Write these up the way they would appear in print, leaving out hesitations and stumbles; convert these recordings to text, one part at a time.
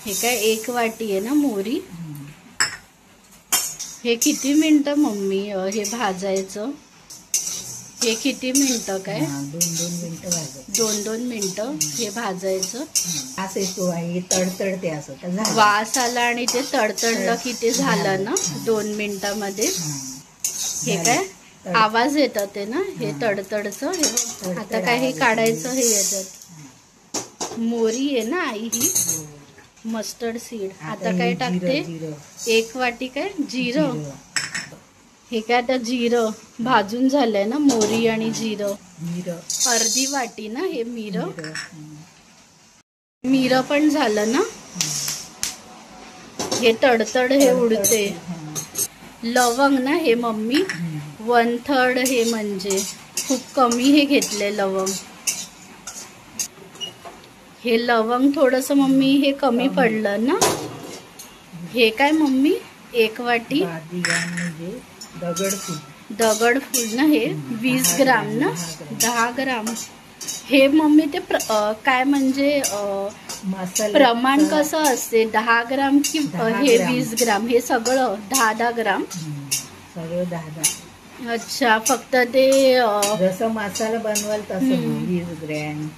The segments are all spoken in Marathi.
हे काय 1 वाटी आहे ना मोहरी. हे किती मिनिटं मम्मी हे भाजायचं? हे किती मिनिटं काय? 2 मिनिटं भाजायचं. 2 मिनिटं हे भाजायचं. असं येतो आहे तडतडते असं तर झालं. वास आला आणि ते तडतडलं की ते झालं ना 2 मिनिटामध्ये. हे काय आवाज येतात ते ना हे तडतडचं. हे आता काय हे काढायचं. हे याच्यात मोहरी आहे ना आई ही मस्टर्ड सीड. आता काय टाकते? 1 वाटी काय जिरं. हे काय आता जिरं भाजून झालंय ना मोहरी आणि जिरं. अर्धी वाटी ना हे मिरं पण झालं ना. हे तडतड हे उडते. लवंग ना हे मम्मी 1/3 हे म्हणजे खूप कमी हे घेतले लवंग. हे लवंग थोडंसं मम्मी हे कमी पडलं ना. हे काय मम्मी 1 वाटी दगडफूल ना हे 20 ग्राम ना 10 ग्राम. हे मम्मी ते काय म्हणजे प्रमाण कसं असते 10 ग्राम की हे 20 ग्राम? हे सगळं 10 ग्राम सगळं 10. अच्छा फक्त ते जसं मसाला बनवाल तसं 20 ग्रॅम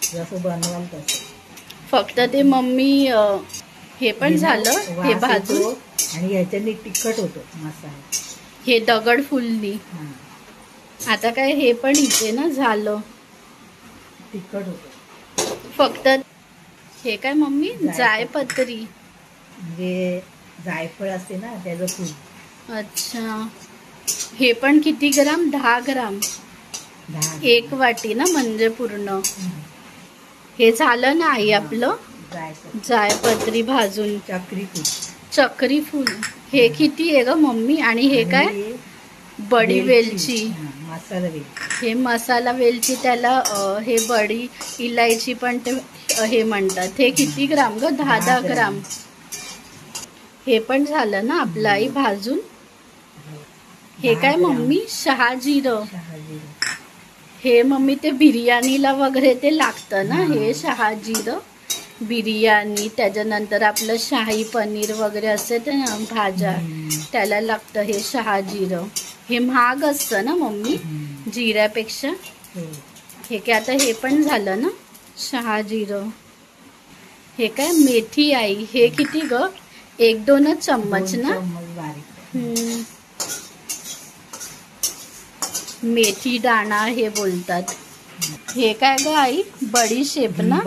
जसं बनवाल तसं. फक्त ते मम्मी हे पण झालं हे भाजून आणि याच्याने तिखट होतो मसाला. हे दगडफूलनी. आता काय हे पण इथे ना झालं तिखट होतो. फक्त हे काय मम्मी जायपत्री म्हणजे जायफळ असते ना त्याचं फूल. अच्छा हे पण किती ग्राम? 10 ग्राम 1 वाटी ना म्हणजे पूर्ण. हे झालं ना आई आपलं जायपत्री भाजून. चक्री फूल हे किती आहे ग मम्मी? आणि हे काय बडी वेलची. हे मसाला वेलची त्याला हे बडी इलायची पण ते हे म्हणतात. हे किती ग्राम ग? 10 ग्राम. हे पण झालं ना आपलं आई भाजून. हे काय मम्मी शहाजिरं. हे मम्मी ते बिर्याणीला वगैरे ते लागतं ना हे शहाजिरं. बिर्याणी त्याच्यानंतर आपलं शाही पनीर वगैरे असते ते ना भाज्या त्याला लागतं हे शहाजिरं. हे महाग असतं ना मम्मी जिऱ्यापेक्षा. हे काय आता हे पण झालं ना शहाजिरं. हे काय मेथी आई. हे किती ग? 1-2 चम्मच ना. मेथी दाणा हे बोलतात. हे काय ग आई? बडीशेप ना.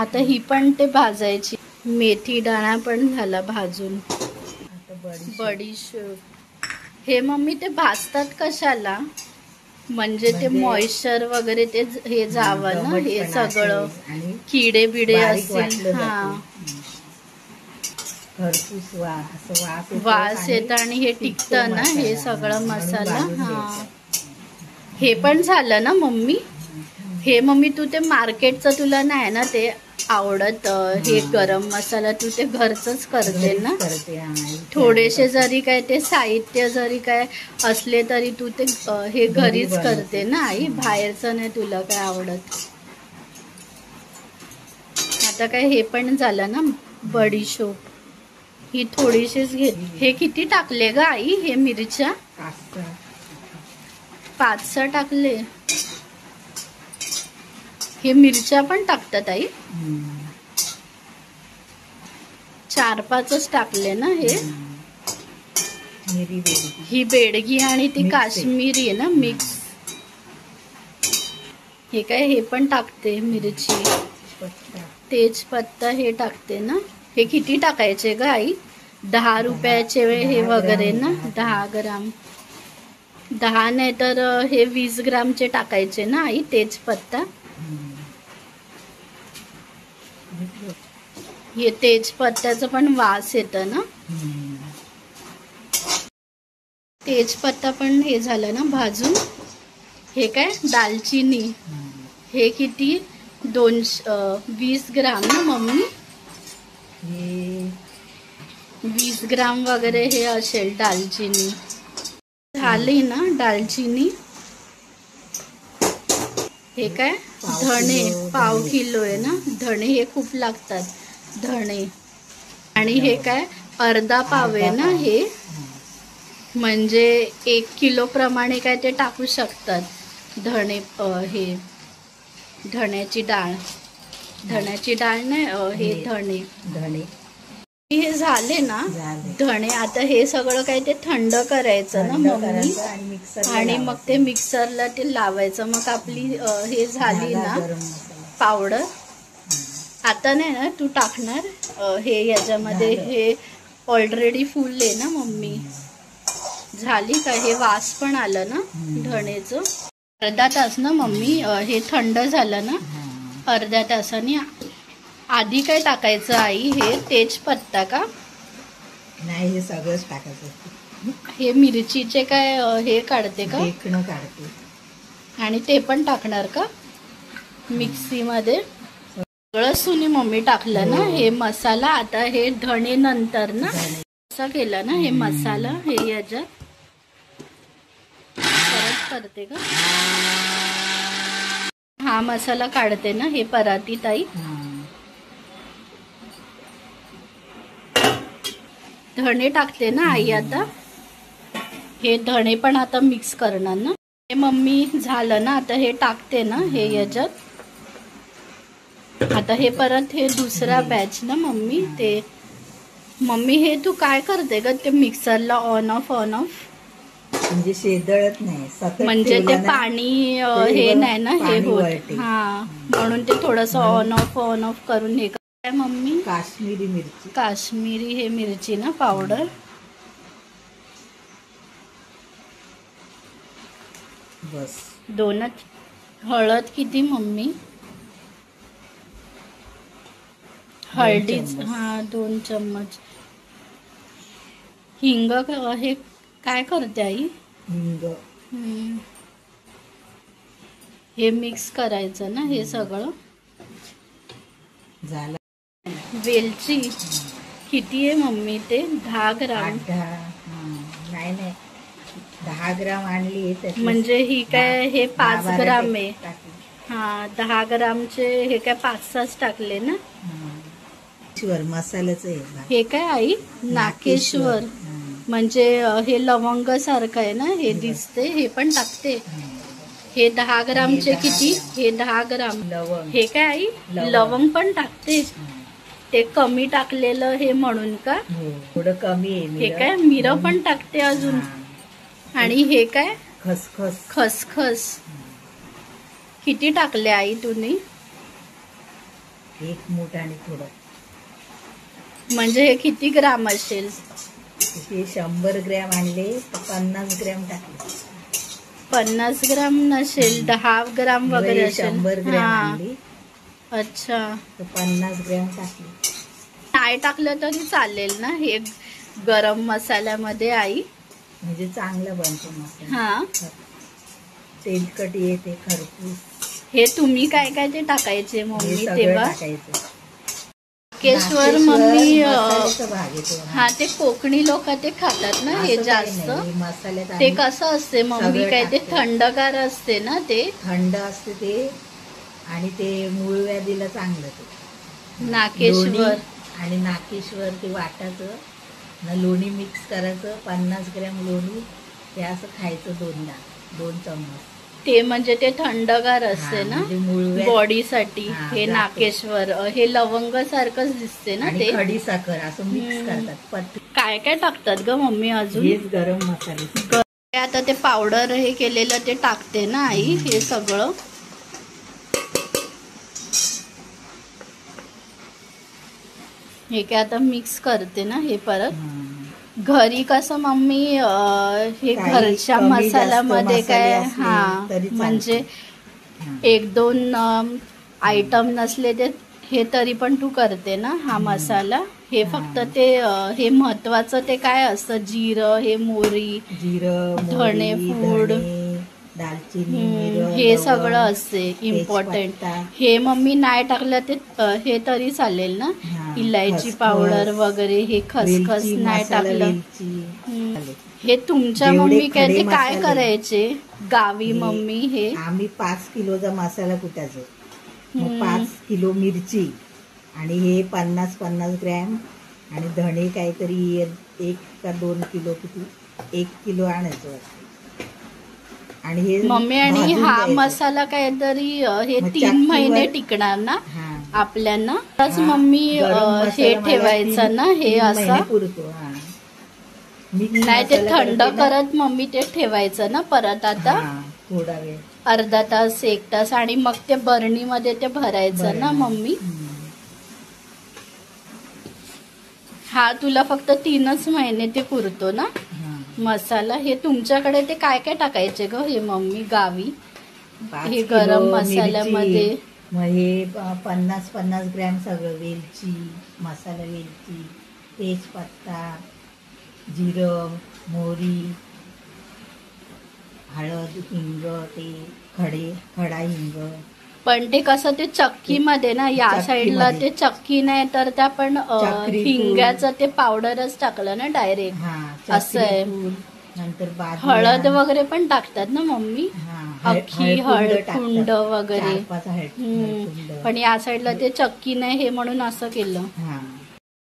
आता ही पण ते भाजायची. मेथी दाणा पण झाला भाजून. बडीशेप हे मम्मी ते भाजतात कशाला? म्हणजे ते मॉइश्चर वगैरे ते हे जावं ना हे सगळं किडे बिडे असतील. वास येत आणि हे टिकतं ना हे सगळं मसाला. हे पण झालं ना मम्मी. हे मम्मी तू ते मार्केटचं तुला नाही ना ते आवडत हे गरम मसाला तू ते घरचंच करते ना. थोडेसे जरी काय ते साहित्य जरी काय असले तरी तू ते हे घरीच करते ना आई. बाहेरचं नाही तुला काय आवडत. आता काय हे पण झालं ना बडीशोप. ही थोडीशीच घेतली. हे किती टाकले ग आई? हे मिरच्या 5-6 टाकले. हे मिरच्या पण टाकतात आई? 4-5च टाकले ना हे. ही बेडगी आणि ती काश्मीरी आहे ना मिक्स. हे काय हे पण टाकते मिरची तेजपत्ता हे टाकते ना. हे किती टाकायचे ग आई? 10 रुपयाचे हे वगैरे ना 10 ग्राम. 10 नाही तर हे 20 ग्रामचे टाकायचे ना आई तेजपत्ता. हे तेजपत्त्याचं पण वास येतं ना. तेजपत्ता पण हे झालं ना भाजून. हे काय दालचिनी. हे किती 20 ग्राम ना मम्मी. 20 ग्राम वगैरे हे असेल दालचिनी. झाली ना दालचिनी. हे काय धणे 1/2 किलो आहे ना. धणे हे खूप लागतात धणे आणि हे काय अर्धा पाव आहे ना हे, म्हणजे 1 किलो प्रमाणे काय ते टाकू शकतात. धणे हे धण्याची डाळ, धण्याची डाळ नाही हे धणे. हे झाले ना धणे. आता हे सगळं काय ते थंड करायचं ना मम्मी, आणि मग ते मिक्सरला ते लावायचं. मग आपली हे झाली ना पावडर. आता नाही ना तू टाकणार हे याच्यामध्ये, हे ऑलरेडी फुल आहे ना मम्मी. झाली का? हे वास पण आलं ना धणेचं. अर्धा तास ना मम्मी हे थंड झालं ना, अर्ध्या तासाने. आधी काय टाकायचं आई? हे तेजपत्ता का? नाही, हे सगळंच टाकायचं. हे मिरचीचे काय हे काढते का? देखणं काढते. आणि ते पण टाकणार का मिक्सीमध्ये? सगळं सुनी मम्मी टाकलं ना हे मसाला. आता हे धणे नंतर ना असं केलं ना हे मसाला, हे याच्यात परत करते का? हा मसाला काढते ना हे परातीत आई. धणे टाकते ना आई आता. हे धणे पण आता मिक्स करणार ना. हे मम्मी झालं ना, आता हे टाकते ना हे याच्यात. आता हे परत हे दुसरा बॅच ना मम्मी. ते मम्मी हे तू काय करते ग? ते मिक्सरला ऑन ऑफ म्हणजे शेदळत नाही, म्हणजे ते पाणी हे नाही ना हे होत. हा, म्हणून ते थोडस ऑन ऑफ करून हे काय मम्मी? काश्मीरी मिरची. काश्मीरी हे मिरची ना पावडर. बस दोनच. हळद किती मम्मी? हळदीच 2 चम्मच. हिंग हे काय करते आई? हिंग. हे मिक्स करायचं ना हे सगळं. झालं. वेलची किती आहे मम्मी? ते 10 ग्राम. नाही 10 ग्राम आणली. म्हणजे ही काय हे 5 ग्राम आहे. हा 10 ग्रामचे हे काय 5-6 टाकले ना. मसाल्याच हे काय आई? नाकेश्वर. म्हणजे हे लवंग सारखं आहे ना हे दिसते. हे पण टाकते. हे 10 ग्रामचे किती? हे 10 ग्राम. हे काय आई? लवंग पण टाकते. ते कमी टाकलेलं हे म्हणून का? थोडं कमी आहे. हे काय मिरं पण टाकते अजून. आणि हे काय? खसखस. किती टाकले आई तुम्ही? 1 मूठ आणि थोडं. म्हणजे हे किती ग्राम असेल? हे 100 ग्रॅम आणले तर 50 ग्रॅम टाकले. 50 ग्राम नसेल, 10 ग्राम वगैरे असेल. 100 ग्रॅम आणली. अच्छा, तर 50 ग्रॅम टाकले. नाही टाकलं तरी चालेल ना हे गरम मसाल्यामध्ये आई? म्हणजे चांगला बनतो मसाला. हा, तेलकट येते, खरपूस. हे तुम्ही काय काय ते टाकायचे मम्मी तेव्हा? टाकायचं. नाकेश्वर मम्मी. भाग येतो. हा, ते कोकणी लोक ते खातात ना हे जास्त. मसाल्यात ते कसं असते मम्मी? काय ते थंडगार असते ना? ते थंड असते ते, आणि ते मूळव्याधीला चांगलं ते नाकेश्वर. आणि नाकेश्वर ते वाटायचं ना, लोणी मिक्स करायचं. 50 ग्रॅम लोणी ते असं खायचं 2 चम्मच. ते म्हणजे ते थंडगार असते ना बॉडीसाठी. हे नाकेश्वर हे लवंग सारखंच दिसते ना ते. खडी साखर असं मिक्स करतात. काय काय टाकतात ग मम्मी अजून? हेच गरम मसाले. आता ते पावडर हे केलेलं ते टाकते ना आई हे सगळं. हे काय आता मिक्स करते ना हे परत. घरी कसं मम्मी हे घरच्या मसाल्यामध्ये काय म्हणजे 1-2 आयटम नसले ते हे तरी पण तू करते ना हा मसाला. हे फक्त ते हे महत्वाचं ते काय असतं? जिरं, हे मोहरी, धणे पूड, दालचिनी, हे सगळं असते इम्पॉर्टंट. हे मम्मी नाही टाकलं ते हे तरी चालेल ना? इलायची पावडर वगैरे, हे खसखस नाही टाकलं. हे तुमच्या मम्मी काय ते काय करायचे गावी मम्मी? हे आम्ही 5 किलोचा मसाला कुटायचो. मग 5 किलो मिरची आणि हे 50-50 ग्रॅम आणि धणे काहीतरी 1 का 2 किलो, किती 1 किलो आणायचं वाटतं. आणि हे मम्मी आणि भाजून हा द्यायचं. मसाला काहीतरी हे मग 3 चक्कीवर- महिने टिकणार ना हा. आपल्याला. तस हा, मम्मी गरम मसाला हे मला ठेवायचं 3 ना हे महिने असं पुरतो. हा. मी नाही ते मसाला थंड करते ना. करत मम्मी ते ठेवायचं ना परत आता हा, थोडा वेळ अर्धा तास 1 तास आणि मग ते बरणीमध्ये ते भरायचं ना बरं. मम्मी. हम्म. हा तुला फक्त 3च महिने ते पुरतो ना हा. मसाला. हे तुमच्याकडे ते काय काय टाकायचे ग हे मम्मी गावी 5 हे किलो गरम मसाल्यामध्ये? मिरची, मग हे 50-50 ग्रॅम सगळं वेलची, मसाला वेलची, तेजपत्ता, जिरं, मोहरी, हळद, हिंग, ते खडा हिंग. पण ते कसं ते चक्कीमध्ये ना या चक्कीमध्ये. साईडला ते चक्की नाही तर ते आपण चक्री फूल. हिंग्याचं ते पावडरच टाकलं ना डायरेक्ट. हा, असं आहे. चक्री फूल, नंतर हळद वगैरे पण टाकतात ना मम्मी. हा, अख्खी हळकुंड वगैरे. 4-5 हम्म. हळकुंड. पण या साईडला ते चक्की नाही हे म्हणून असं केलं. हा,